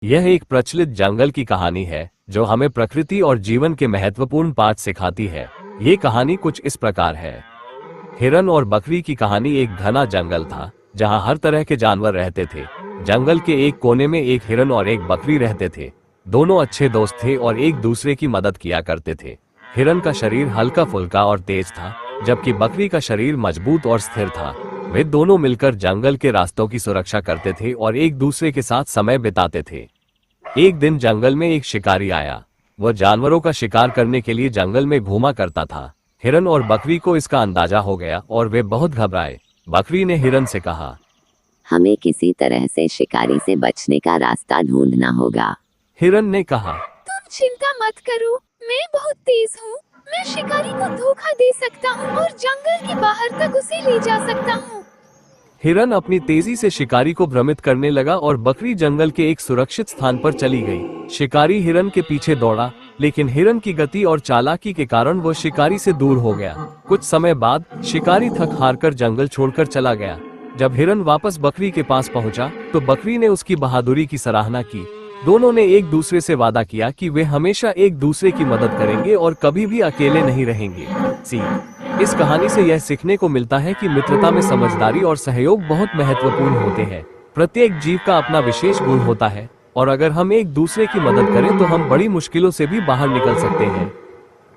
यह एक प्रचलित जंगल की कहानी है जो हमें प्रकृति और जीवन के महत्वपूर्ण पाठ सिखाती है। ये कहानी कुछ इस प्रकार है। हिरन और बकरी की कहानी। एक घना जंगल था जहां हर तरह के जानवर रहते थे। जंगल के एक कोने में एक हिरन और एक बकरी रहते थे। दोनों अच्छे दोस्त थे और एक दूसरे की मदद किया करते थे। हिरन का शरीर हल्का फुल्का और तेज था, जबकि बकरी का शरीर मजबूत और स्थिर था। वे दोनों मिलकर जंगल के रास्तों की सुरक्षा करते थे और एक दूसरे के साथ समय बिताते थे। एक दिन जंगल में एक शिकारी आया। वह जानवरों का शिकार करने के लिए जंगल में घूमा करता था। हिरन और बकरी को इसका अंदाजा हो गया और वे बहुत घबराए। बकरी ने हिरन से कहा, हमें किसी तरह से शिकारी से बचने का रास्ता ढूंढना होगा। हिरन ने कहा, तुम चिंता मत करो, मैं बहुत तेज हूँ। मैं शिकारी को धोखा दे सकता हूँ और जंगल के बाहर तक उसे ले जा सकता हूँ। हिरन अपनी तेजी से शिकारी को भ्रमित करने लगा और बकरी जंगल के एक सुरक्षित स्थान पर चली गई। शिकारी हिरन के पीछे दौड़ा, लेकिन हिरन की गति और चालाकी के कारण वो शिकारी से दूर हो गया। कुछ समय बाद शिकारी थक हारकर जंगल छोड़कर चला गया। जब हिरन वापस बकरी के पास पहुंचा तो बकरी ने उसकी बहादुरी की सराहना की। दोनों ने एक दूसरे से वादा किया कि वे हमेशा एक दूसरे की मदद करेंगे और कभी भी अकेले नहीं रहेंगे। इस कहानी से यह सीखने को मिलता है कि मित्रता में समझदारी और सहयोग बहुत महत्वपूर्ण होते हैं। प्रत्येक जीव का अपना विशेष गुण होता है और अगर हम एक दूसरे की मदद करें तो हम बड़ी मुश्किलों से भी बाहर निकल सकते हैं।